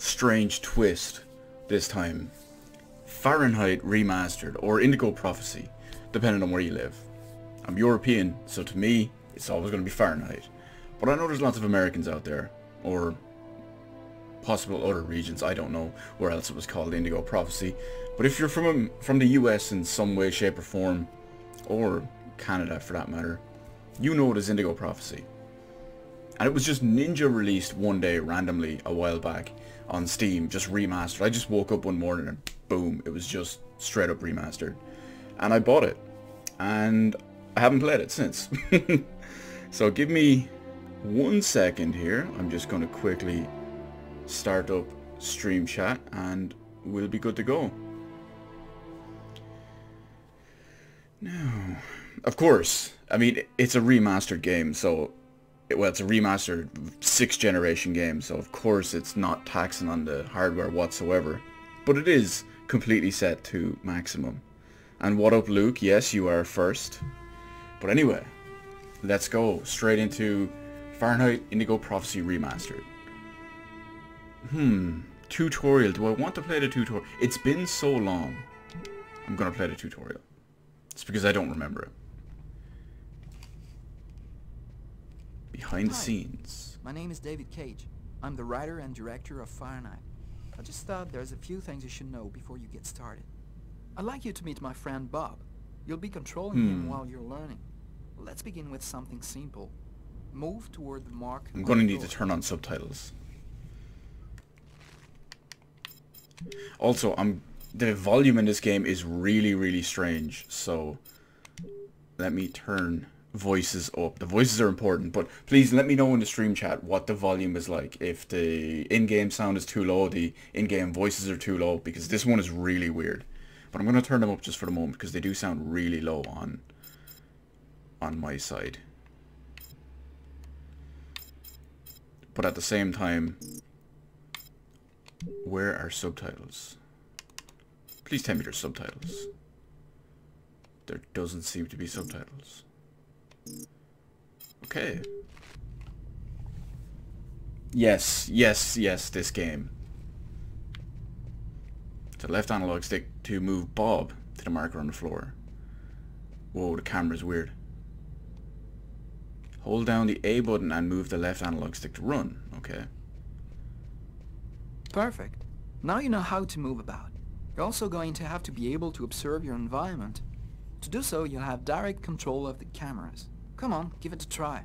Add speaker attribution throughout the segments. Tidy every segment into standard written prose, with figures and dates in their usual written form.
Speaker 1: strange twist this time. Fahrenheit Remastered, or Indigo Prophecy, depending on where you live. I'm European, so to me, it's always going to be Fahrenheit. But I know there's lots of Americans out there, or possible other regions, I don't know where else it was called Indigo Prophecy. But if you're from the US in some way, shape or form, or Canada for that matter, you know it as Indigo Prophecy. And it was just Ninja released one day randomly a while back on Steam, just remastered. I just woke up one morning and boom, it was just straight up remastered. And I bought it. And I haven't played it since. So give me 1 second here. I'm just going to quickly start up stream chat and we'll be good to go. Now, of course, I mean, it's a remastered game, so well, it's a remastered 6th generation game, so of course it's not taxing on the hardware whatsoever. But it is completely set to maximum. And what up, Luke? Yes, you are first. But anyway, let's go straight into Fahrenheit Indigo Prophecy Remastered. Tutorial. Do I want to play the tutorial? It's been so long. I'm gonna play the tutorial. It's because I don't remember it. Behind the scenes.
Speaker 2: My name is David Cage. I'm the writer and director of Fahrenheit. I just thought there's a few things you should know before you get started. I'd like you to meet my friend Bob. You'll be controlling him while you're learning. Let's begin with something simple. Move toward the mark.
Speaker 1: I'm gonna need to turn on subtitles. Also, the volume in this game is really strange, so let me turn voices up. The voices are important, but please let me know in the stream chat what the volume is like. If the in-game sound is too low, the in-game voices are too low, because this one is really weird. But I'm going to turn them up just for the moment, because they do sound really low on my side. But at the same time, where are subtitles? Please tell me there's subtitles. There doesn't seem to be subtitles. Okay. Yes, this game. The left analog stick to move Bob to the marker on the floor. Whoa, the camera's weird. Hold down the A button and move the left analog stick to run. Okay.
Speaker 2: Perfect. Now you know how to move about. You're also going to have to be able to observe your environment. To do so, you'll have direct control of the cameras. Come on, give it a try.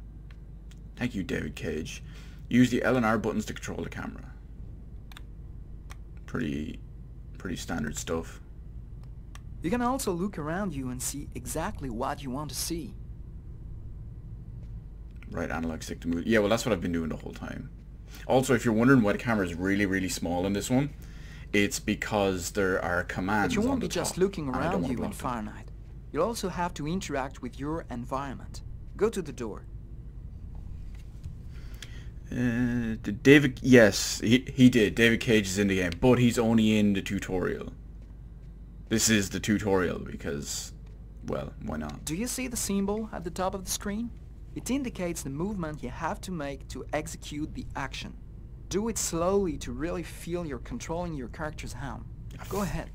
Speaker 1: Thank you, David Cage. Use the L and R buttons to control the camera. Pretty standard stuff.
Speaker 2: You can also look around you and see exactly what you want to see.
Speaker 1: Right analog stick to move. Yeah, well, that's what I've been doing the whole time. Also, if you're wondering why the camera is really small in this one, it's because there are commands on the top.
Speaker 2: But you won't be just looking around you in Fahrenheit. You'll also have to interact with your environment. Go to the door.
Speaker 1: David, yes, he did. David Cage is in the game, but he's only in the tutorial. This is the tutorial because, well, why not?
Speaker 2: Do you see the symbol at the top of the screen? It indicates the movement you have to make to execute the action. Do it slowly to really feel you're controlling your character's hand. Go ahead.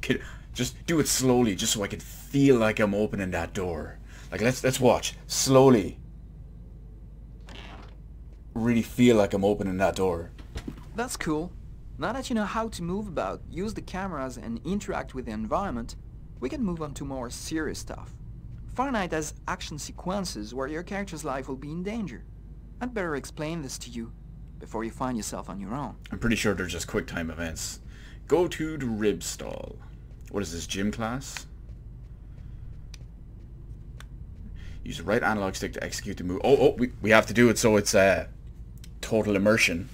Speaker 1: Just do it slowly, just so I can feel like I'm opening that door. Like, let's watch. Slowly. Really feel like I'm opening that door.
Speaker 2: That's cool. Now that you know how to move about, use the cameras and interact with the environment, we can move on to more serious stuff. Fahrenheit has action sequences where your character's life will be in danger. I'd better explain this to you before you find yourself on your own.
Speaker 1: I'm pretty sure they're just quick time events. Go to the rib stall. What is this, gym class? Use the right analog stick to execute the move. Oh, we have to do it so it's total immersion.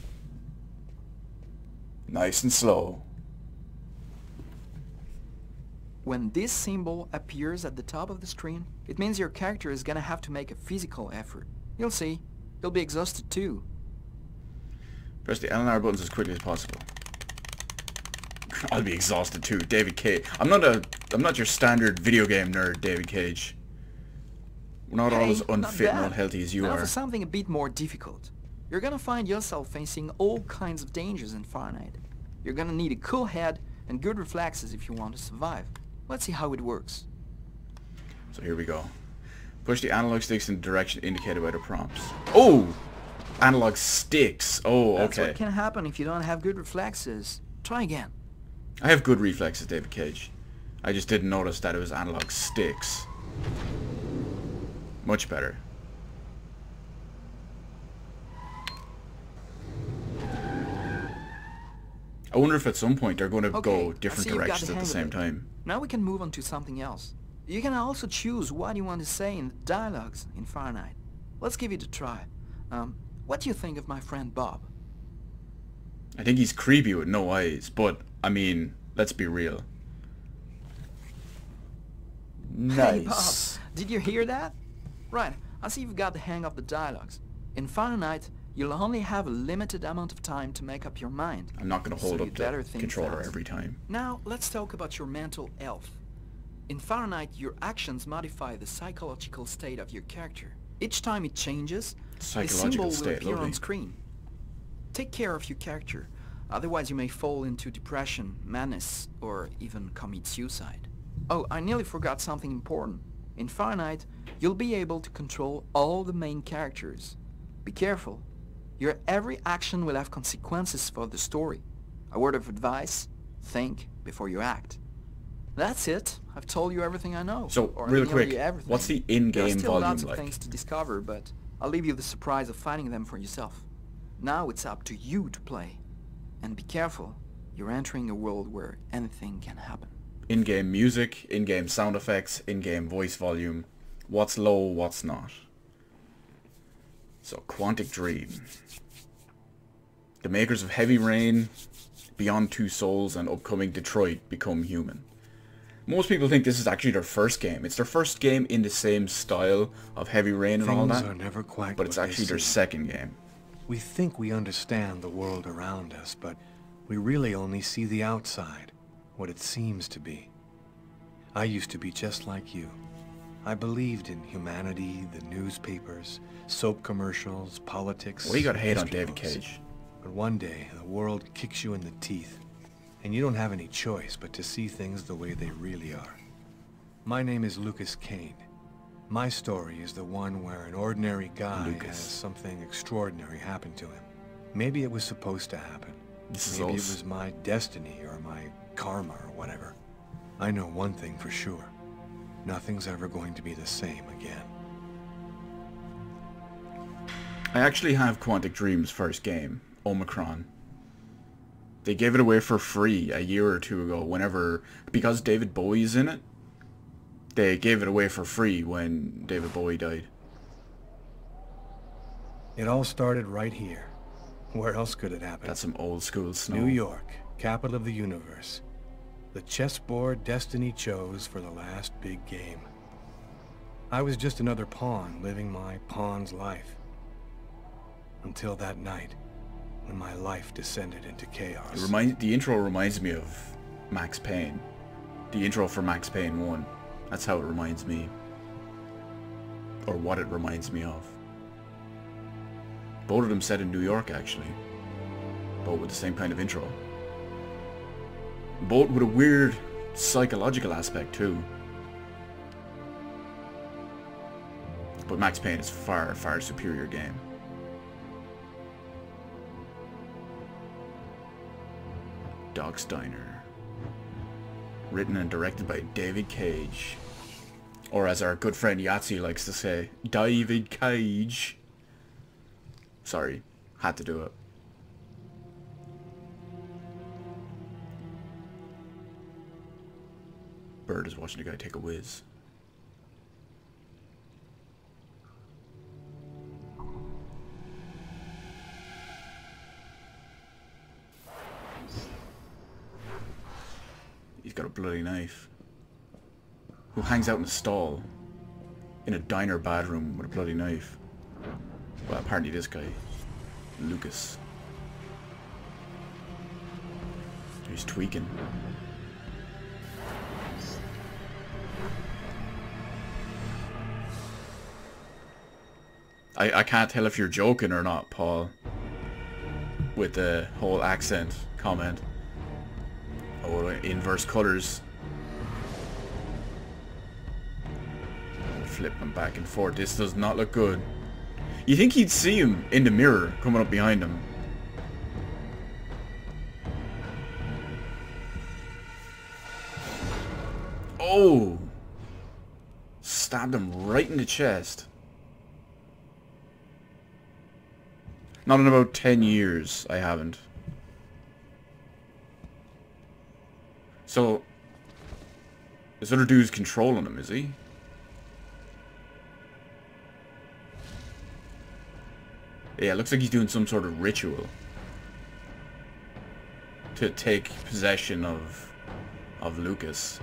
Speaker 1: Nice and slow.
Speaker 2: When this symbol appears at the top of the screen, it means your character is gonna have to make a physical effort. You'll see. You'll be exhausted too.
Speaker 1: Press the L and R buttons as quickly as possible. I'll be exhausted too, David Cage. I'm not your standard video game nerd, David Cage. We're not all as unfit and unhealthy as you
Speaker 2: now
Speaker 1: are.
Speaker 2: For something a bit more difficult. You're gonna find yourself facing all kinds of dangers in Fahrenheit. You're gonna need a cool head and good reflexes if you want to survive. Let's see how it works.
Speaker 1: So here we go. Push the analog sticks in the direction indicated by the prompts. Oh! Analog sticks. Oh,
Speaker 2: That's
Speaker 1: okay.
Speaker 2: what can happen if you don't have good reflexes. Try again.
Speaker 1: I have good reflexes, David Cage. I just didn't notice that it was analog sticks. Much better. I wonder if at some point they're going to go different directions at the same time.
Speaker 2: Now we can move on to something else. You can also choose what you want to say in the dialogues in Fahrenheit. Let's give it a try. What do you think of my friend Bob?
Speaker 1: I think he's creepy with no eyes, but, I mean, let's be real. Nice.
Speaker 2: Hey Bob, did you hear that? Right, I see you've got the hang of the dialogues. In Fahrenheit, you'll only have a limited amount of time to make up your mind.
Speaker 1: I'm not going to hold up the controller
Speaker 2: fast.
Speaker 1: every time.
Speaker 2: Now, let's talk about your mental health. In Fahrenheit, your actions modify the psychological state of your character. Each time it changes, a symbol will appear on screen. Take care of your character, otherwise you may fall into depression, madness, or even commit suicide. Oh, I nearly forgot something important. In Fahrenheit, you'll be able to control all the main characters. Be careful. Your every action will have consequences for the story. A word of advice, think before you act. That's it. I've told you everything I know.
Speaker 1: So, real quick, what's the in-game volume like?
Speaker 2: There are still lots of things to discover, but I'll leave you the surprise of finding them for yourself. Now it's up to you to play. And be careful. You're entering a world where anything can happen.
Speaker 1: In-game music, in-game sound effects, in-game voice volume. What's low, what's not. So, Quantic Dream. The makers of Heavy Rain, Beyond Two Souls, and upcoming Detroit Become Human. Most people think this is actually their first game. It's their first game in the same style of Heavy Rain and all that.
Speaker 3: Things are never quite
Speaker 1: but it's actually their second game.
Speaker 3: We think we understand the world around us, but we really only see the outside, what it seems to be. I used to be just like you. I believed in humanity, the newspapers, soap commercials, politics.
Speaker 1: Well, you got hate on David Cage.
Speaker 3: But one day, the world kicks you in the teeth, and you don't have any choice but to see things the way they really are. My name is Lucas Kane. My story is the one where an ordinary guy has something extraordinary happen to him. Maybe it was supposed to happen. Maybe it was my destiny or my karma or whatever. I know one thing for sure. Nothing's ever going to be the same again.
Speaker 1: I actually have Quantic Dream's first game, Omicron. They gave it away for free a year or two ago, because David Bowie's in it. They gave it away for free when David Bowie died.
Speaker 3: It all started right here. Where else could it happen?
Speaker 1: That's some old school snow.
Speaker 3: New York, capital of the universe. The chessboard destiny chose for the last big game. I was just another pawn living my pawn's life. Until that night, when my life descended into chaos.
Speaker 1: The intro reminds me of Max Payne. The intro for Max Payne 1. That's how it reminds me. Or what it reminds me of. Both of them set in New York, actually. Both with the same kind of intro. Both with a weird psychological aspect, too. But Max Payne is far, far superior game. Doc's Diner. Written and directed by David Cage. Or as our good friend Yahtzee likes to say, David Cage. Sorry, had to do it. Bird is watching a guy take a whiz. He's got a bloody knife. Who hangs out in a stall in a diner bathroom with a bloody knife? Well, apparently this guy, Lucas. He's tweaking. I can't tell if you're joking or not, Paul, with the whole accent comment. Oh, inverse colors. Flipping back and forth. This does not look good. You think he'd see him in the mirror coming up behind him. Oh! Stabbed him right in the chest. Not in about 10 years, I haven't. So, this other dude's controlling him, is he? Yeah, it looks like he's doing some sort of ritual to take possession of Lucas.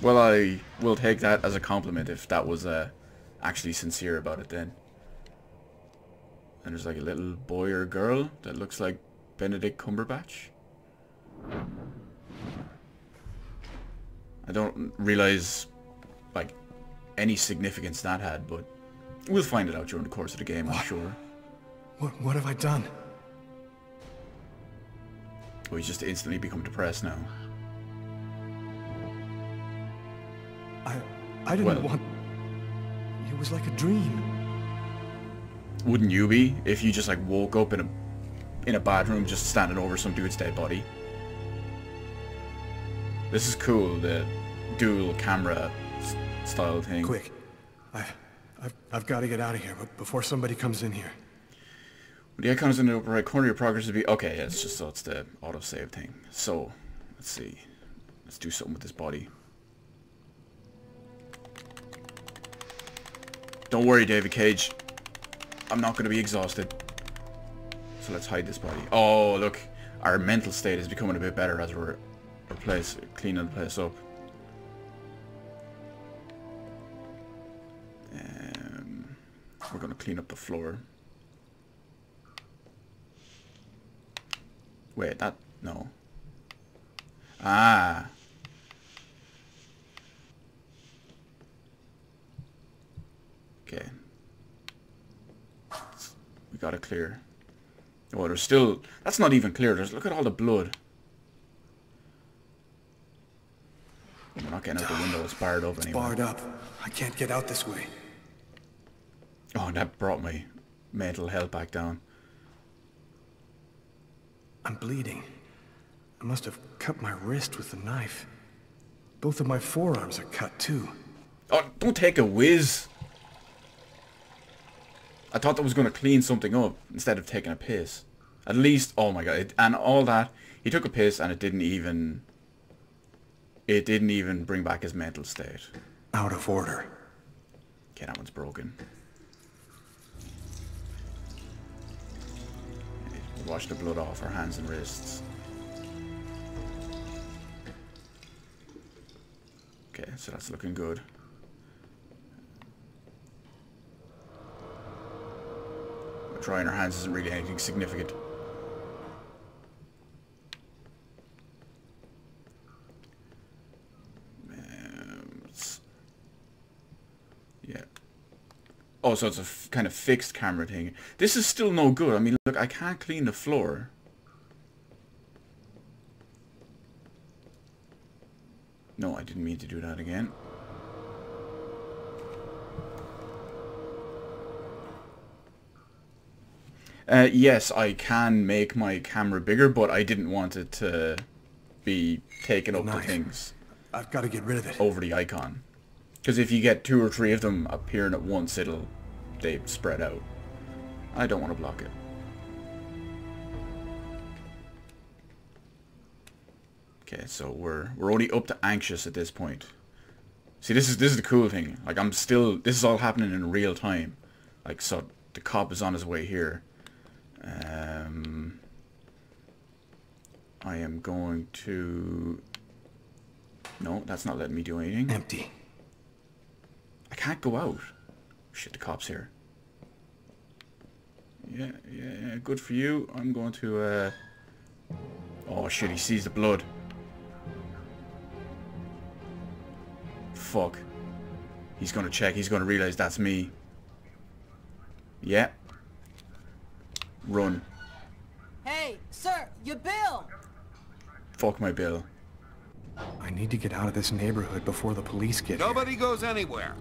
Speaker 1: Well, I will take that as a compliment if that was actually sincere about it then. And there's like a little boy or girl that looks like Benedict Cumberbatch. I don't realize like any significance that had, but we'll find it out during the course of the game, I'm sure.
Speaker 3: What have I done?
Speaker 1: Oh, he's just instantly become depressed now.
Speaker 3: I didn't want... It was like a dream.
Speaker 1: Wouldn't you be if you just like woke up in a bathroom just standing over some dude's dead body? This is cool, the dual camera style thing.
Speaker 3: Quick. I've got to get out of here, but before somebody comes in here.
Speaker 1: When the icon's in the upper right corner, your progress will be... Okay, yeah, it's just so it's the autosave thing. So, let's see. Let's do something with this body. Don't worry, David Cage. I'm not going to be exhausted. So let's hide this body. Oh, look. Our mental state is becoming a bit better as we're cleaning the place up. We're going to clean up the floor. Wait, that... No. Ah. Okay. We gotta clear. Oh, there's still... That's not even clear. Look at all the blood. We're not getting out the window. It's barred up anyway.
Speaker 3: Barred up. I can't get out this way.
Speaker 1: Oh, that brought my mental health back down.
Speaker 3: I'm bleeding. I must have cut my wrist with the knife. Both of my forearms are cut too.
Speaker 1: Oh, don't take a whiz. I thought that was going to clean something up instead of taking a piss. At least, oh my god, and all that. He took a piss and it didn't even bring back his mental state.
Speaker 3: Out of order.
Speaker 1: Okay, that one's broken. We'll wash the blood off our hands and wrists. Okay, so that's looking good. Drying our hands isn't really anything significant. Yeah. Oh, so it's a kind of fixed camera thing. This is still no good. I mean, look, I can't clean the floor. No, I didn't mean to do that again. Yes, I can make my camera bigger, but I didn't want it to be taken up to things.
Speaker 3: I've got to get rid of it.
Speaker 1: Over the icon. Because if you get 2 or 3 of them appearing at once, they spread out. I don't want to block it. Okay, so we're only up to anxious at this point. See, this is the cool thing. Like, this is all happening in real time. Like, so the cop is on his way here. I am going to... No, that's not letting me do anything.
Speaker 3: Empty.
Speaker 1: I can't go out. Shit, the cop's here. Yeah, good for you. I'm going to, Oh shit, he sees the blood. Fuck. He's gonna check, he's gonna realize that's me. Yeah. Run.
Speaker 4: Hey, sir, your bill!
Speaker 1: Fuck my bill.
Speaker 3: I need to get out of this neighborhood before the police get here.
Speaker 5: Nobody goes anywhere.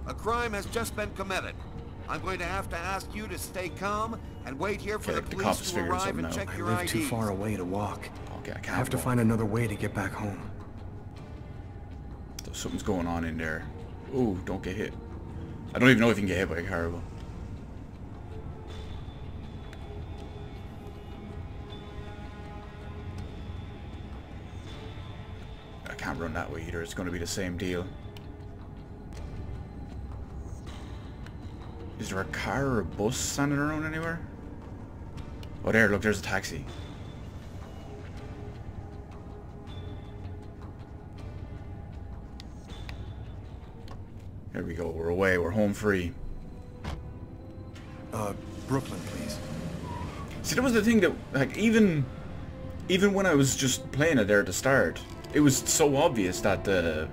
Speaker 5: A crime has just been committed. I'm going to have to ask you to stay calm and wait here for
Speaker 1: Okay,
Speaker 5: the
Speaker 1: the
Speaker 5: police
Speaker 1: cops
Speaker 5: to
Speaker 1: figured
Speaker 5: arrive
Speaker 1: something
Speaker 5: and
Speaker 1: out.
Speaker 5: check
Speaker 3: I
Speaker 5: your
Speaker 3: live
Speaker 5: IDs.
Speaker 3: too far away to walk.
Speaker 1: Okay, I
Speaker 3: I
Speaker 1: can't
Speaker 3: have to
Speaker 1: walk.
Speaker 3: find another way to get back home.
Speaker 1: So something's going on in there. Ooh, don't get hit. I don't even know if you can get hit by a car. I can't run that way either. It's going to be the same deal. Is there a car or a bus standing around anywhere? Oh, there, look, there's a taxi. There we go, we're away, we're home free.
Speaker 3: Brooklyn, please.
Speaker 1: See, that was the thing that, like, even when I was just playing it there at the start, it was so obvious that there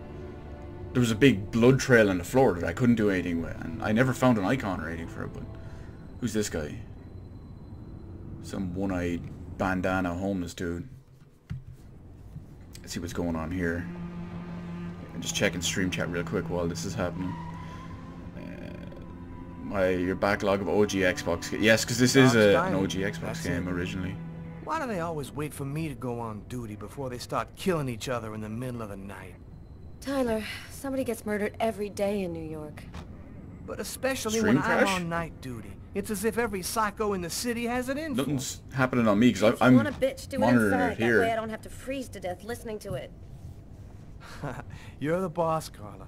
Speaker 1: was a big blood trail on the floor that I couldn't do anything with, and I never found an icon or anything for it. But who's this guy? Some one-eyed bandana homeless dude. Let's see what's going on here. I'm just checking stream chat real quick while this is happening. Your backlog of OG Xbox. Yes, because this is an OG Xbox game originally.
Speaker 6: Why do they always wait for me to go on duty before they start killing each other in the middle of the night?
Speaker 7: Tyler, somebody gets murdered every day in New York.
Speaker 6: But especially
Speaker 1: Stream
Speaker 6: when
Speaker 1: crash?
Speaker 6: I'm on night duty. It's as if every psycho in the city has it in for 'em.
Speaker 1: Nothing's happening on me because
Speaker 7: If you
Speaker 1: I'm
Speaker 7: want a bitch, do it
Speaker 1: monitoring
Speaker 7: inside.
Speaker 1: it
Speaker 7: That way I
Speaker 1: here.
Speaker 7: don't have to freeze to death listening to it.
Speaker 6: You're the boss, Carla.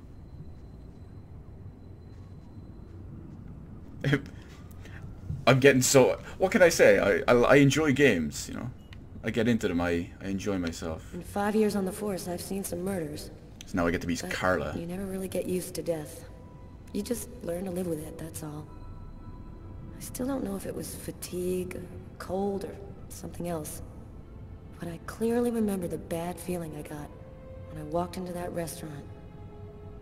Speaker 1: I'm getting so... What can I say? I enjoy games, you know. I get into them. I enjoy myself.
Speaker 7: In 5 years on the force, I've seen some murders.
Speaker 1: So now I get to be
Speaker 7: But
Speaker 1: Carla.
Speaker 7: you never really get used to death. You just learn to live with it, that's all. I still don't know if it was fatigue, or cold, or something else. But I clearly remember the bad feeling I got when I walked into that restaurant.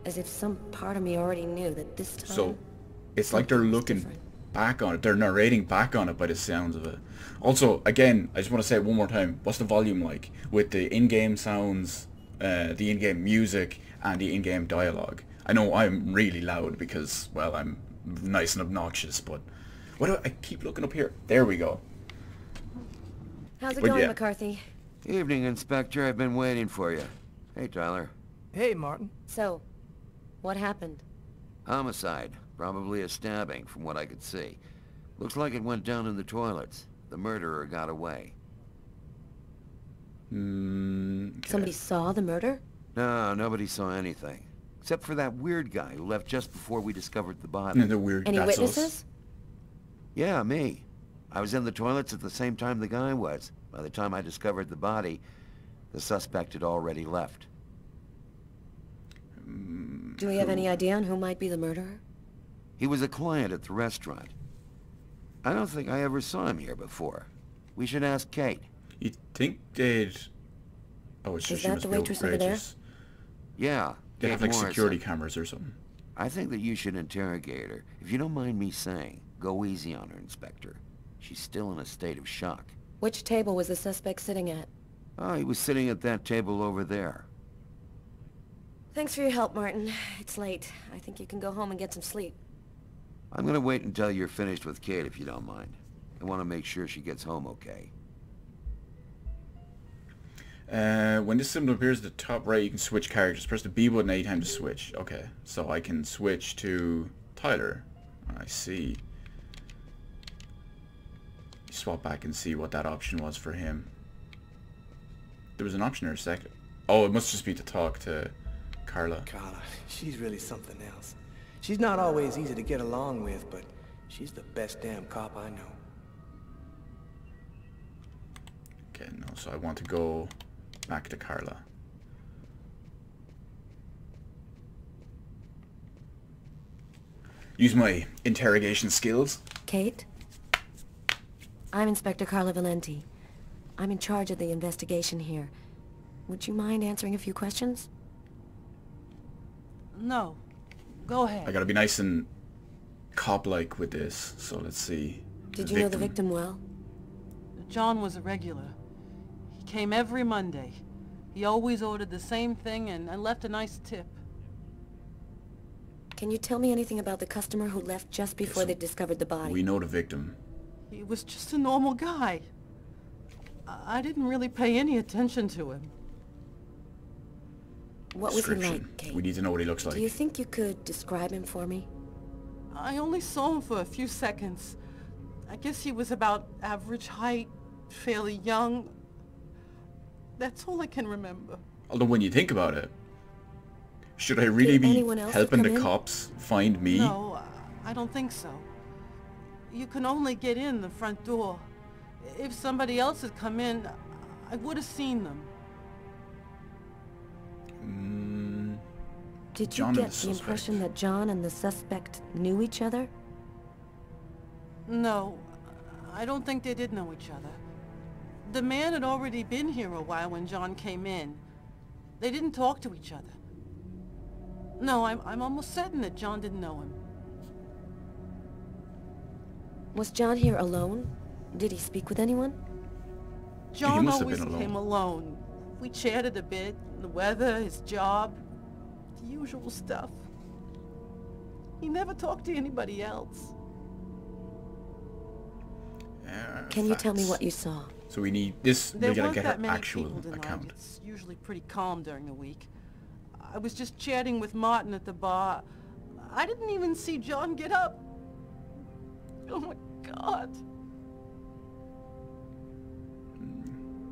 Speaker 7: As if some part of me already knew that this time...
Speaker 1: So it's like they're
Speaker 7: something was
Speaker 1: looking
Speaker 7: different.
Speaker 1: back on it. They're narrating back on it by the sounds of it. Also, again, I just want to say it one more time. What's the volume like with the in-game sounds, the in-game music, and the in-game dialogue? I know I'm really loud because, well, I'm nice and obnoxious, but what do I keep looking up here? There we go.
Speaker 7: How's it
Speaker 1: But
Speaker 7: going,
Speaker 1: yeah.
Speaker 7: McCarthy?
Speaker 5: Evening, Inspector. I've been waiting for you. Hey, Tyler.
Speaker 6: Hey, Martin.
Speaker 7: So, what happened?
Speaker 5: Homicide. Probably a stabbing, from what I could see. Looks like it went down in the toilets. The murderer got away.
Speaker 1: Okay.
Speaker 7: Somebody saw the murder?
Speaker 5: No, nobody saw anything. Except for that weird guy who left just before we discovered the body.
Speaker 1: The weird.
Speaker 7: Any
Speaker 1: that's us.
Speaker 7: witnesses?
Speaker 5: Yeah, me. I was in the toilets at the same time the guy was. By the time I discovered the body, the suspect had already left.
Speaker 7: Do we have any idea on who might be the murderer?
Speaker 5: He was a client at the restaurant. I don't think I ever saw him here before. We should ask Kate.
Speaker 1: You think they'd... Oh, it's
Speaker 7: Is
Speaker 1: just she
Speaker 7: that
Speaker 1: must
Speaker 7: the
Speaker 1: be
Speaker 7: waitress over there?
Speaker 1: outrageous.
Speaker 5: Yeah,
Speaker 1: They
Speaker 5: Kate
Speaker 1: have like
Speaker 5: Morrison.
Speaker 1: security cameras or something.
Speaker 5: I think that you should interrogate her. If you don't mind me saying, go easy on her, Inspector. She's still in a state of shock.
Speaker 7: Which table was the suspect sitting at?
Speaker 5: Oh, he was sitting at that table over there.
Speaker 7: Thanks for your help, Martin. It's late. I think you can go home and get some sleep.
Speaker 5: I'm gonna wait until you're finished with Kate, if you don't mind. I want to make sure she gets home okay.
Speaker 1: When this symbol appears at the top right, you can switch characters. Press the B button anytime to switch. Okay, so I can switch to Tyler. I see. Swap back and see what that option was for him. There was an option there a second. Oh, it must just be to talk to Carla.
Speaker 6: Carla, she's really something else. She's not always easy to get along with, but she's the best damn cop I know.
Speaker 1: Okay, no, so I want to go back to Carla. Use my interrogation skills.
Speaker 7: Kate? I'm Inspector Carla Valenti. I'm in charge of the investigation here. Would you mind answering a few questions?
Speaker 4: No. Go ahead.
Speaker 1: I gotta be nice and cop-like with this, so let's see.
Speaker 7: Did you know the victim well?
Speaker 4: John was a regular. He came every Monday. He always ordered the same thing and left a nice tip.
Speaker 7: Can you tell me anything about the customer who left just before they discovered the body?
Speaker 1: We know the victim.
Speaker 4: He was just a normal guy. I didn't really pay any attention to him.
Speaker 7: What was he
Speaker 1: Description.
Speaker 7: like, Kate?
Speaker 1: We need to know what he looks like.
Speaker 7: Do you think you could describe him for me?
Speaker 4: I only saw him for a few seconds. I guess he was about average height, fairly young. That's all I can remember.
Speaker 1: Although when you think about it, should I really
Speaker 7: Did
Speaker 1: be
Speaker 7: anyone else
Speaker 1: helping
Speaker 7: come
Speaker 1: the
Speaker 7: in?
Speaker 1: cops find me?
Speaker 4: No, I don't think so. You can only get in the front door. If somebody else had come in, I would have seen them.
Speaker 7: Did you
Speaker 1: John and
Speaker 7: get
Speaker 1: the
Speaker 7: the impression that John and the suspect knew each other?
Speaker 4: No, I don't think they did know each other. The man had already been here a while when John came in. They didn't talk to each other. No, I'm almost certain that John didn't know him.
Speaker 7: Was John here alone? Did he speak with anyone?
Speaker 4: John
Speaker 1: must have
Speaker 4: always
Speaker 1: been alone.
Speaker 4: came alone. We chatted a bit, the weather, his job, the usual stuff. He never talked to anybody else.
Speaker 7: Can you tell me
Speaker 1: Facts.
Speaker 7: what you saw?
Speaker 1: So we need this.
Speaker 4: There
Speaker 1: We gotta
Speaker 4: weren't
Speaker 1: get
Speaker 4: that
Speaker 1: her
Speaker 4: many
Speaker 1: actual
Speaker 4: people tonight.
Speaker 1: account.
Speaker 4: It's usually pretty calm during the week. I was just chatting with Martin at the bar. I didn't even see John get up. Oh my God.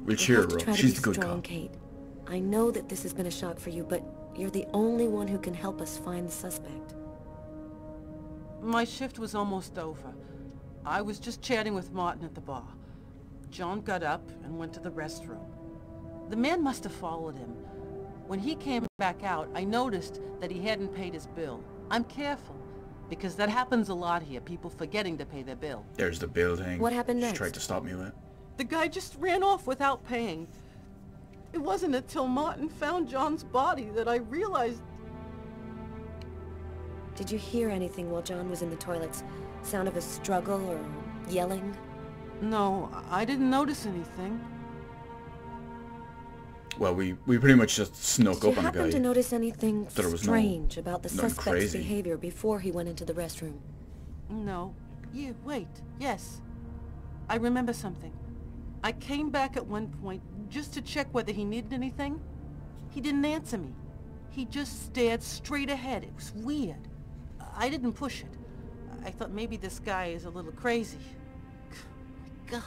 Speaker 1: We'll
Speaker 7: You
Speaker 1: cheer
Speaker 7: have
Speaker 1: her
Speaker 7: to try
Speaker 1: up.
Speaker 7: to
Speaker 1: She's
Speaker 7: be
Speaker 1: the good
Speaker 7: strong,
Speaker 1: cop.
Speaker 7: Kate. I know that this has been a shock for you, but you're the only one who can help us find the suspect.
Speaker 4: My shift was almost over. I was just chatting with Martin at the bar. John got up and went to the restroom. The man must have followed him. When he came back out, I noticed that he hadn't paid his bill. I'm careful, because that happens a lot here, people forgetting to pay their bill.
Speaker 1: There's the building.
Speaker 7: What happened
Speaker 1: She
Speaker 7: next?
Speaker 1: tried to stop me with.
Speaker 4: The guy just ran off without paying. It wasn't until Martin found John's body that I realized...
Speaker 7: Did you hear anything while John was in the toilets? Sound of a struggle or yelling?
Speaker 4: No, I didn't notice anything.
Speaker 1: Well, we pretty much just snuck
Speaker 7: Did you
Speaker 1: up on a
Speaker 7: happen
Speaker 1: guy.
Speaker 7: to notice anything
Speaker 1: There was
Speaker 7: strange about the
Speaker 1: nothing
Speaker 7: suspect's
Speaker 1: crazy.
Speaker 7: behavior before he went into the restroom?
Speaker 4: No. Wait. Yes. I remember something. I came back at one point just to check whether he needed anything. He didn't answer me. He just stared straight ahead. It was weird. I didn't push it. I thought maybe this guy is a little crazy. God.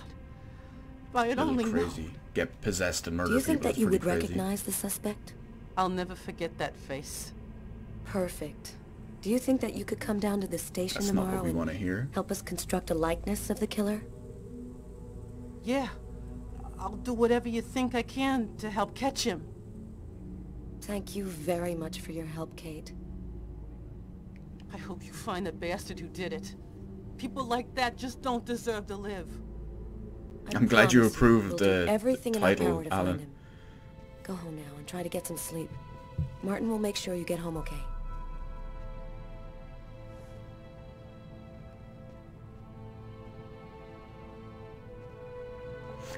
Speaker 4: If I had
Speaker 1: A little
Speaker 4: only known.
Speaker 1: crazy. Get possessed and murder
Speaker 7: Do you think
Speaker 1: people.
Speaker 7: that you
Speaker 1: It's
Speaker 7: would
Speaker 1: pretty crazy.
Speaker 7: recognize the suspect?
Speaker 4: I'll never forget that face.
Speaker 7: Perfect. Do you think that you could come down to the station
Speaker 1: That's not
Speaker 7: tomorrow
Speaker 1: what we
Speaker 7: and
Speaker 1: want to hear.
Speaker 7: help us construct a likeness of the killer?
Speaker 4: Yeah. I'll do whatever you think I can to help catch him.
Speaker 7: Thank you very much for your help, Kate.
Speaker 4: I hope you find the bastard who did it. People like that just don't deserve to live.
Speaker 7: I
Speaker 1: I'm glad you
Speaker 7: promise
Speaker 1: approve
Speaker 7: we'll
Speaker 1: of
Speaker 7: do
Speaker 1: the
Speaker 7: everything in our
Speaker 1: title,
Speaker 7: power to
Speaker 1: Alan.
Speaker 7: find him. Go home now and try to get some sleep. Martin will make sure you get home okay.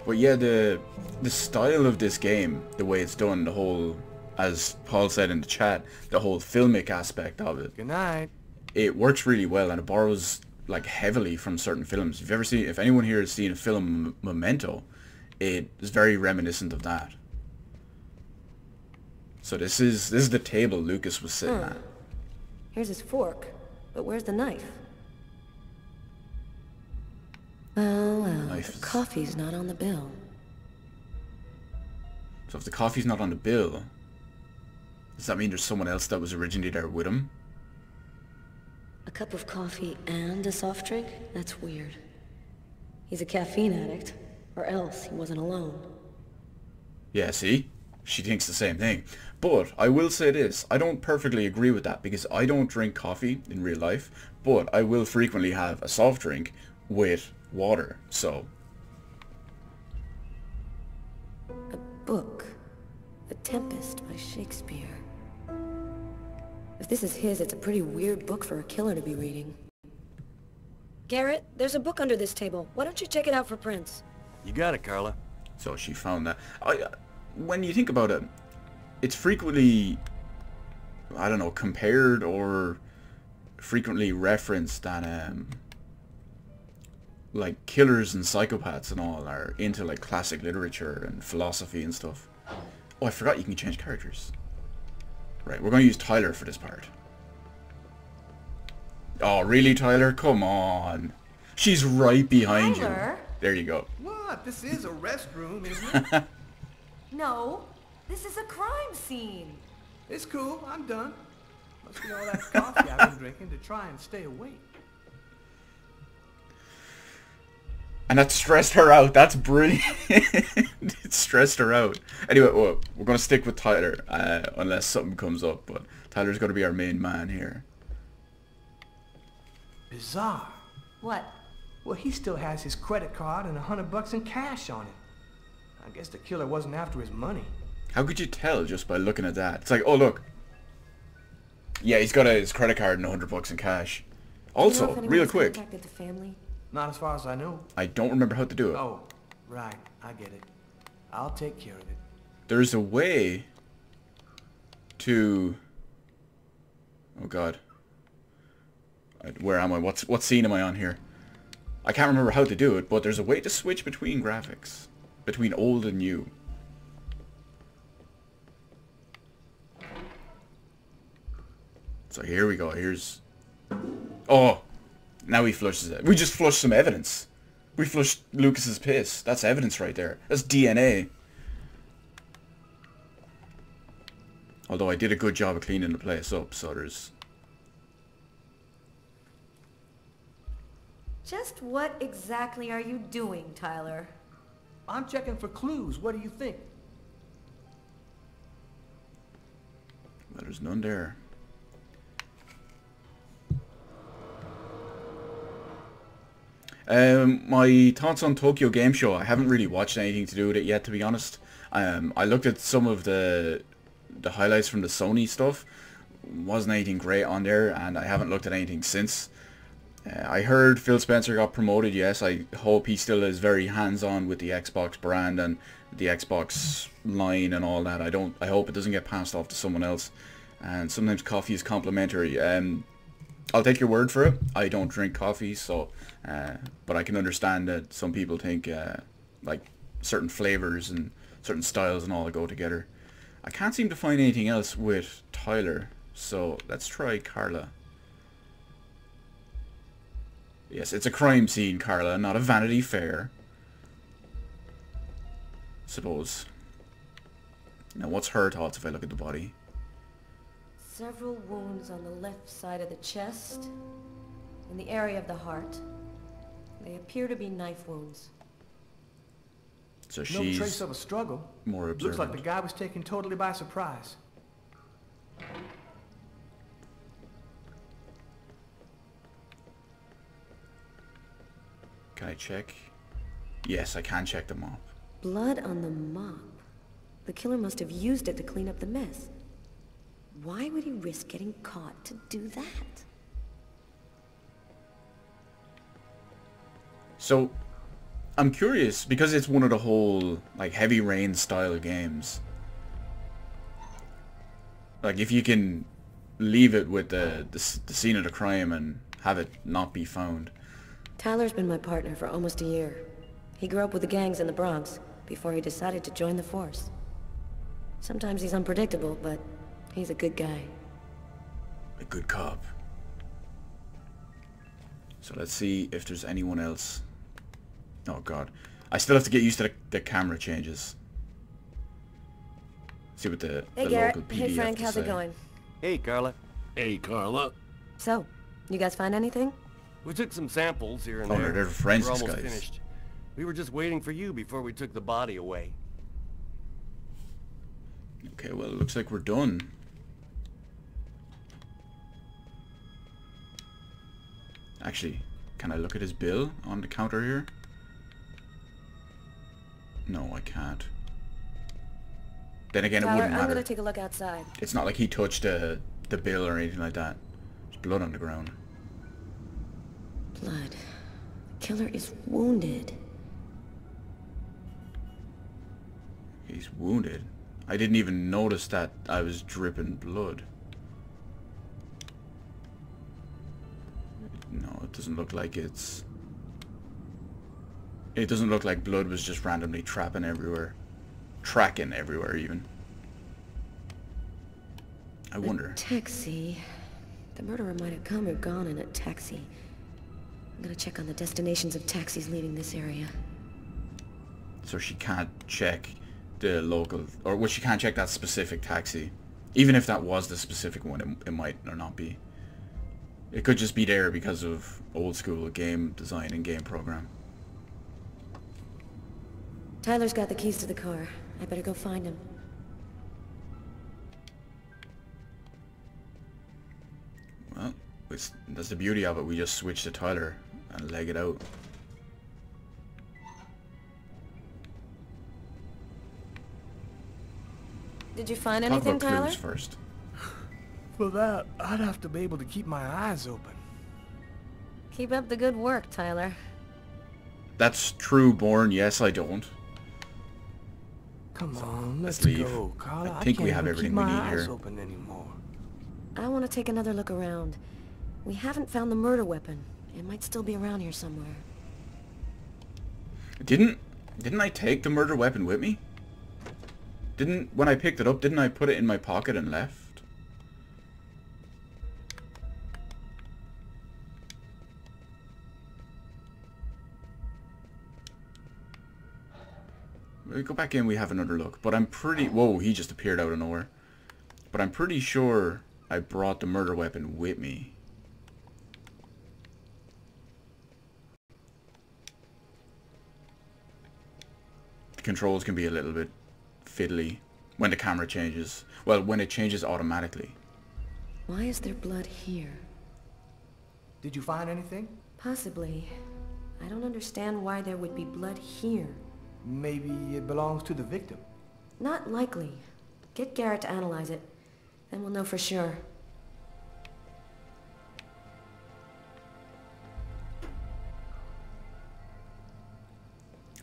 Speaker 1: But yeah, the style of this game, the way it's done, the whole, as Paul said in the chat, the whole filmic aspect of it,
Speaker 3: Good night.
Speaker 1: it works really well, and it borrows like heavily from certain films. If you've ever seen, if anyone here has seen a film Memento, it is very reminiscent of that. So this is the table Lucas was sitting at.
Speaker 7: Here's his fork, but where's the knife? Well,
Speaker 1: Knife
Speaker 7: the
Speaker 1: is-
Speaker 7: coffee's not on the bill.
Speaker 1: So if the coffee's not on the bill, does that mean there's someone else that was originally there with him?
Speaker 7: A cup of coffee and a soft drink? That's weird. He's a caffeine addict, or else he wasn't alone.
Speaker 1: Yeah, see? She thinks the same thing. But I will say this, I don't perfectly agree with that because I don't drink coffee in real life, but I will frequently have a soft drink with water, so...
Speaker 7: A book. The Tempest by Shakespeare. If this is his, it's a pretty weird book for a killer to be reading. Garrett, there's a book under this table. Why don't you check it out for prints?
Speaker 8: You got it, Carla.
Speaker 1: So she found that. When you think about it, it's frequently, I don't know, compared or frequently referenced that like killers and psychopaths and all are into like classic literature and philosophy and stuff. Oh, I forgot you can change characters. Right, we're going to use Tyler for this part. Oh, really, Tyler? Come on. She's right behind
Speaker 9: Tyler?
Speaker 1: you. There you go.
Speaker 6: What? This is a restroom, isn't it?
Speaker 9: No, this is a crime scene.
Speaker 6: It's cool. I'm done. Must be all that coffee I've been drinking to try and stay awake.
Speaker 1: And that stressed her out. That's brilliant. It stressed her out. Anyway, well, we're going to stick with Tyler, unless something comes up. But Tyler's going to be our main man here.
Speaker 6: Bizarre.
Speaker 9: What?
Speaker 6: Well, he still has his credit card and $100 in cash on it. I guess the killer wasn't after his money.
Speaker 1: How could you tell just by looking at that? It's like, oh, look. Yeah, he's got his credit card and $100 in cash. Also,
Speaker 7: Do you know if
Speaker 1: real
Speaker 7: anyone's
Speaker 1: quick,
Speaker 7: contacted the family?
Speaker 6: Not as far as I know.
Speaker 1: I don't remember how to do it.
Speaker 6: Oh, right. I get it. I'll take care of it.
Speaker 1: There's a way to... Oh, God. Where am I? What scene am I on here? I can't remember how to do it, but there's a way to switch between graphics. Between old and new. So here we go. Here's... Oh! Now he flushes it. We just flushed some evidence. We flushed Lucas's piss. That's evidence right there. That's DNA. Although I did a good job of cleaning the place up, so there's...
Speaker 9: Just what exactly are you doing, Tyler?
Speaker 6: I'm checking for clues. What do you think?
Speaker 1: Well, there's none there. My thoughts on Tokyo Game Show. I haven't really watched anything to do with it yet, to be honest. I looked at some of the highlights from the Sony stuff. Wasn't anything great on there, and I haven't looked at anything since. I heard Phil Spencer got promoted, yes. I hope he still is very hands-on with the Xbox brand and the Xbox line and all that. I hope it doesn't get passed off to someone else. And sometimes coffee is complimentary. I'll take your word for it. I don't drink coffee, so but I can understand that some people think like certain flavors and certain styles and all that go together. I can't seem to find anything else with Tyler, so let's try Carla. Yes, it's a crime scene, Carla, not a Vanity Fair. Suppose. Now, what's her thoughts if I look at the body?
Speaker 7: Several wounds on the left side of the chest, in the area of the heart. They appear to be knife wounds.
Speaker 1: So
Speaker 6: No
Speaker 1: she's
Speaker 6: trace of a struggle.
Speaker 1: more
Speaker 6: Looks
Speaker 1: observant.
Speaker 6: like the guy was taken totally by surprise.
Speaker 1: Can I check? Yes, I can check the mop.
Speaker 7: Blood on the mop. The killer must have used it to clean up the mess. Why would he risk getting caught to do that?
Speaker 1: So, I'm curious, because it's one of the whole, like, Heavy Rain style games. Like, if you can leave it with the scene of the crime and have it not be found.
Speaker 7: Tyler's been my partner for almost a year. He grew up with the gangs in the Bronx before he decided to join the force. Sometimes he's unpredictable, but he's a good guy.
Speaker 1: A good cop. So let's see if there's anyone else. Oh god. I still have to get used to the camera changes. See what the
Speaker 7: Hey
Speaker 1: local
Speaker 7: Garrett,
Speaker 1: PD
Speaker 7: hey Frank,
Speaker 1: have
Speaker 7: how's
Speaker 1: to
Speaker 7: it
Speaker 1: say.
Speaker 7: going?
Speaker 8: Hey, Carla.
Speaker 10: Hey, Carla.
Speaker 7: So, you guys find anything?
Speaker 8: We took some samples here and
Speaker 1: Oh,
Speaker 8: there.
Speaker 1: they're forensics
Speaker 8: We're almost
Speaker 1: guys.
Speaker 8: finished. We were just waiting for you before we took the body away.
Speaker 1: Okay, well, it looks like we're done. Actually, can I look at his bill on the counter here? No, I can't. Then again, it
Speaker 7: Tyler,
Speaker 1: wouldn't
Speaker 7: I'm
Speaker 1: matter.
Speaker 7: gonna take a look outside.
Speaker 1: It's not like he touched the bill or anything like that. There's blood on the ground.
Speaker 7: Blood. killer is wounded.
Speaker 1: He's wounded. I didn't even notice that I was dripping blood. No, it doesn't look like it's... It doesn't look like blood was just randomly tracking everywhere even. I wonder.
Speaker 7: A taxi. The murderer might have come or gone in a taxi. I'm gonna check on the destinations of taxis leaving this area.
Speaker 1: So she can't check the local, or well, she can't check that specific taxi. Even if that was the specific one, it might or not be. It could just be there because of old school game design and game program.
Speaker 7: Tyler's got the keys to the car. I better go find him.
Speaker 1: Well, that's the beauty of it. We just switch to Tyler and leg it out.
Speaker 7: Did you find
Speaker 1: Talk
Speaker 7: anything,
Speaker 1: about
Speaker 7: Tyler?
Speaker 1: Cruz first.
Speaker 6: For that, I'd have to be able to keep my eyes open.
Speaker 7: Keep up the good work, Tyler.
Speaker 1: That's true, Born. Yes, I don't.
Speaker 6: Come on, let's
Speaker 1: leave.
Speaker 6: go, Carla.
Speaker 1: I think we
Speaker 6: can't
Speaker 1: have
Speaker 6: even
Speaker 1: everything
Speaker 6: keep
Speaker 1: we
Speaker 6: my
Speaker 1: need
Speaker 6: eyes
Speaker 1: here.
Speaker 6: open anymore.
Speaker 7: I want to take another look around. We haven't found the murder weapon. It might still be around here somewhere.
Speaker 1: Didn't I take the murder weapon with me? When I picked it up, didn't I put it in my pocket and left? We go back in, we have another look. But I'm pretty... Whoa, he just appeared out of nowhere. But I'm pretty sure I brought the murder weapon with me. The controls can be a little bit fiddly when the camera changes. Well, when it changes automatically.
Speaker 7: Why is there blood here?
Speaker 6: Did you find anything?
Speaker 7: Possibly. I don't understand why there would be blood here.
Speaker 6: Maybe it belongs to the victim.
Speaker 7: Not likely. Get Garrett to analyze it. Then we'll know for sure.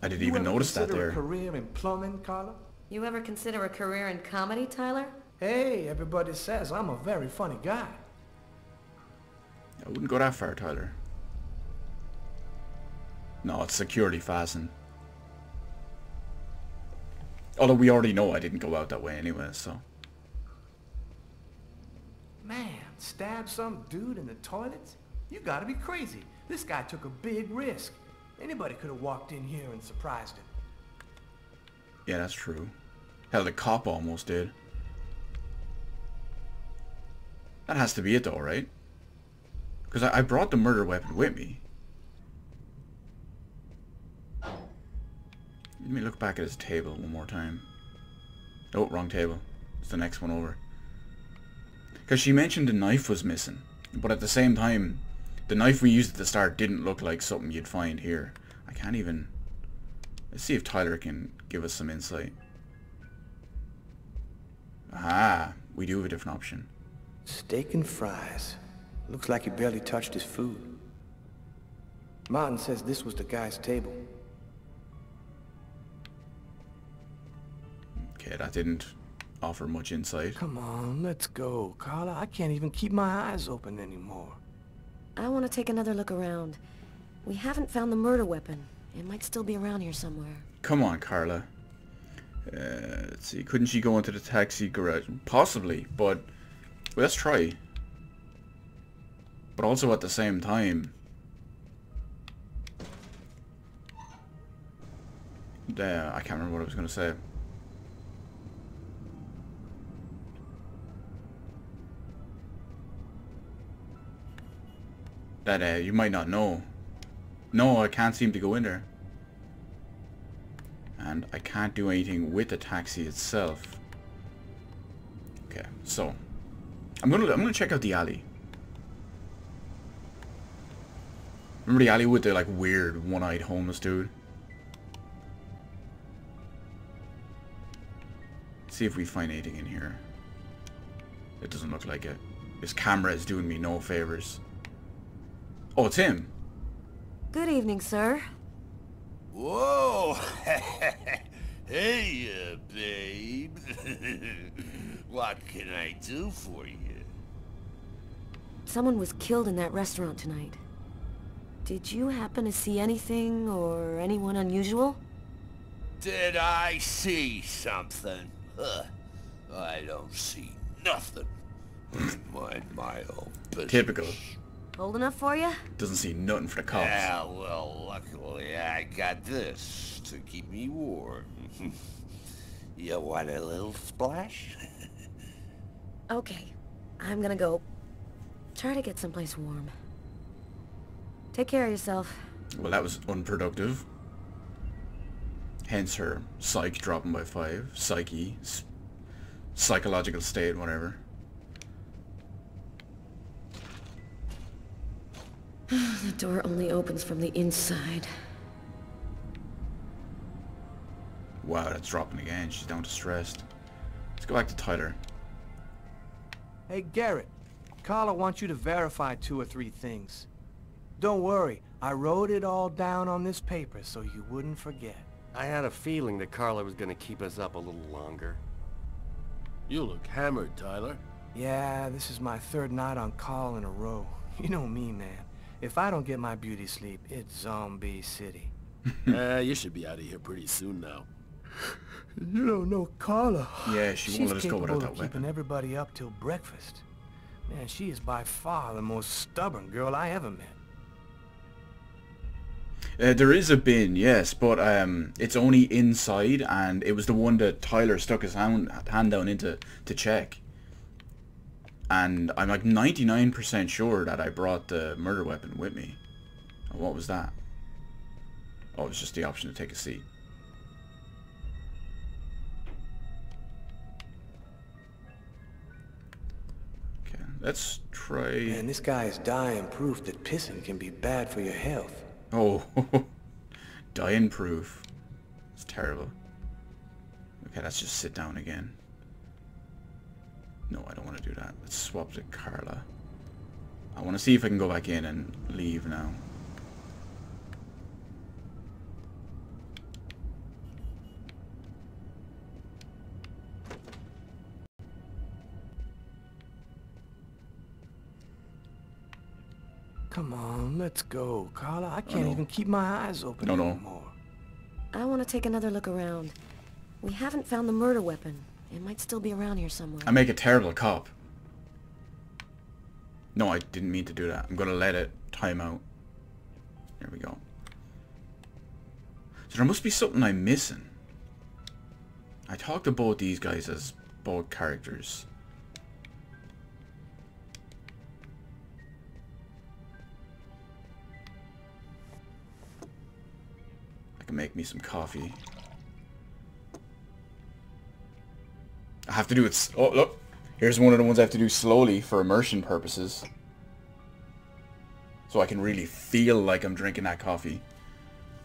Speaker 1: I didn't even notice that there.
Speaker 6: You ever consider a career in plumbing, Carla?
Speaker 7: You ever consider a career in comedy, Tyler?
Speaker 6: Hey, everybody says I'm a very funny guy.
Speaker 1: I wouldn't go that far, Tyler. No, it's security fastened. Although we already know I didn't go out that way anyway, so...
Speaker 6: Man, stab some dude in the toilets? You gotta be crazy. This guy took a big risk. Anybody could have walked in here and surprised him.
Speaker 1: Yeah, that's true. Hell, the cop almost did. That has to be it though, right? Because I brought the murder weapon with me. Let me look back at his table one more time. Oh, wrong table. It's the next one over. Because she mentioned the knife was missing. But at the same time, the knife we used at the start didn't look like something you'd find here. I can't even... Let's see if Tyler can give us some insight. Ah, we do have a different option.
Speaker 6: Steak and fries. Looks like he barely touched his food. Martin says this was the guy's table.
Speaker 1: Okay, that didn't offer much insight.
Speaker 6: Come on, let's go, Carla. I can't even keep my eyes open anymore.
Speaker 7: I want to take another look around. We haven't found the murder weapon. It might still be around here somewhere.
Speaker 1: Come on, Carla. Let's see. Couldn't she go into the taxi garage? Possibly, but well, let's try. But also at the same time, I can't remember what I was going to say. That you might not know. No, I can't seem to go in there. And I can't do anything with the taxi itself. Okay, so I'm gonna check out the alley. Remember the alley with the like weird one-eyed homeless dude? See if we find anything in here. It doesn't look like it. This camera is doing me no favors. Oh, it's him.
Speaker 7: Good evening, sir.
Speaker 8: Whoa! Hey, babe. What can I do for you?
Speaker 7: Someone was killed in that restaurant tonight. Did you happen to see anything or anyone unusual?
Speaker 8: Did I see something? I don't see nothing. Mind my own business.
Speaker 1: Typical.
Speaker 7: Old enough for you?
Speaker 1: Doesn't see nothing for the cops.
Speaker 8: Yeah, well, luckily I got this to keep me warm. You want a little splash?
Speaker 7: Okay, I'm gonna go try to get someplace warm. Take care of yourself.
Speaker 1: Well, that was unproductive. Hence her psych dropping by 5. Psyche. Psychological state, whatever.
Speaker 7: The door only opens from the inside.
Speaker 1: Wow, that's dropping again. She's down to stressed. Let's go back to Tyler.
Speaker 6: Hey, Garrett. Carla wants you to verify 2 or 3 things. Don't worry, I wrote it all down on this paper so you wouldn't forget.
Speaker 8: I had a feeling that Carla was gonna keep us up a little longer. You look hammered, Tyler.
Speaker 6: Yeah, this is my 3rd night on call in a row. You know me, man. If I don't get my beauty sleep, it's Zombie City.
Speaker 8: You should be out of here pretty soon now.
Speaker 6: You don't know Carla.
Speaker 1: Yeah, she won't let us go without
Speaker 6: She's
Speaker 1: that
Speaker 6: capable of keeping
Speaker 1: weapon.
Speaker 6: everybody up till breakfast. Man, she is by far the most stubborn girl I ever met.
Speaker 1: There is a bin, yes, but it's only inside, and it was the one that Tyler stuck his hand down into to check. And I'm like 99% sure that I brought the murder weapon with me. And what was that? Oh, it was just the option to take a seat. Okay, let's try...
Speaker 6: Man, this guy is dying proof that pissing can be bad for your health.
Speaker 1: Oh, dying proof. It's terrible. Okay, let's just sit down again. No, I don't want to do that. Let's swap to Carla. I want to see if I can go back in and leave now.
Speaker 6: Come on, let's go, Carla. I can't even keep my eyes open anymore.
Speaker 7: I want to take another look around. We haven't found the murder weapon. It might still be around here somewhere.
Speaker 1: I make a terrible cop. No, I didn't mean to do that. I'm going to let it time out. There we go. So there must be something I'm missing. I talked to both these guys as both characters. I can make me some coffee. I have to do it. Oh, look. Here's one of the ones I have to do slowly for immersion purposes. So I can really feel like I'm drinking that coffee.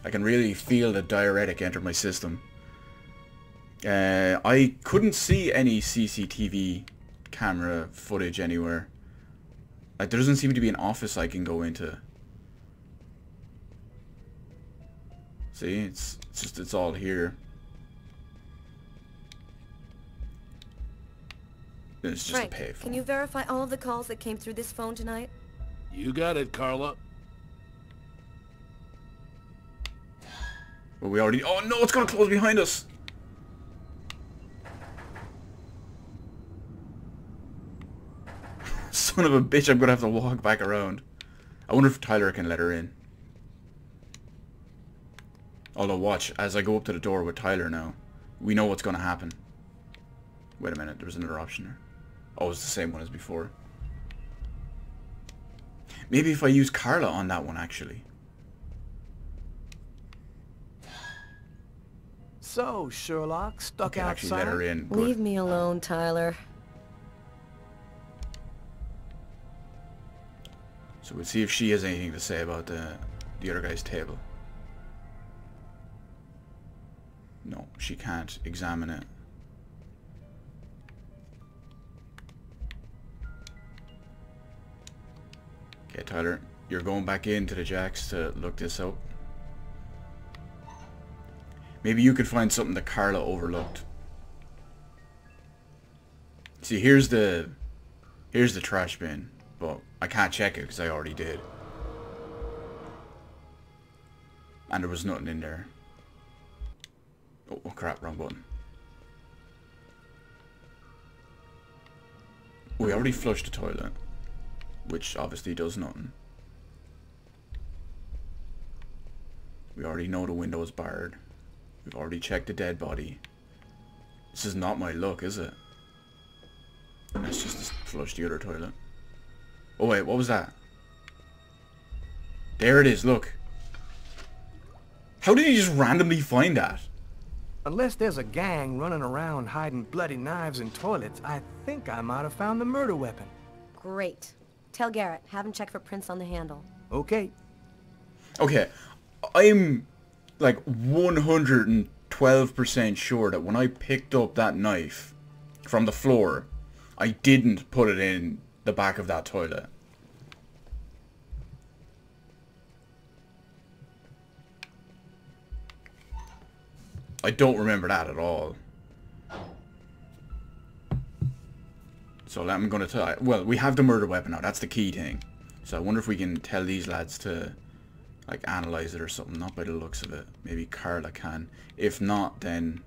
Speaker 1: I can really feel the diuretic enter my system. I couldn't see any CCTV camera footage anywhere. Like, there doesn't seem to be an office I can go into. See, it's all here. It's just
Speaker 7: Frank,
Speaker 1: a payphone.
Speaker 7: can you verify all of the calls that came through this phone tonight?
Speaker 8: You got it, Carla.
Speaker 1: Well, we already... Oh no, it's gonna close behind us! Son of a bitch, I'm gonna have to walk back around. I wonder if Tyler can let her in. Although, watch, as I go up to the door with Tyler now, we know what's gonna happen. Wait a minute, there was another option there. Oh, it's the same one as before. Maybe if I use Carla on that one, actually.
Speaker 6: So, Sherlock, stuck
Speaker 1: Okay, actually let
Speaker 6: outside?
Speaker 1: her in. But
Speaker 7: Leave me alone, Tyler.
Speaker 1: so we'll see if she has anything to say about the other guy's table. No, she can't examine it. Okay, Tyler, you're going back into the jacks to look this up. Maybe you could find something that Carla overlooked. See, here's the trash bin, but I can't check it because I already did. And there was nothing in there. Oh crap, wrong button. We already flushed the toilet, which obviously does nothing. We already know the window is barred. We've already checked the dead body. This is not my luck, is it? Let's just flush the other toilet. Oh wait, what was that? There it is, look. How did you just randomly find that?
Speaker 6: Unless there's a gang running around hiding bloody knives in toilets, I think I might have found the murder weapon.
Speaker 7: Great. Tell Garrett, have him check for prints on the handle.
Speaker 6: Okay.
Speaker 1: Okay, I'm like 112% sure that when I picked up that knife from the floor, I didn't put it in the back of that toilet. I don't remember that at all. So I'm gonna tell. Well, we have the murder weapon now. That's the key thing. So I wonder if we can tell these lads to, like, analyze it or something. Not by the looks of it. Maybe Carla can. If not, then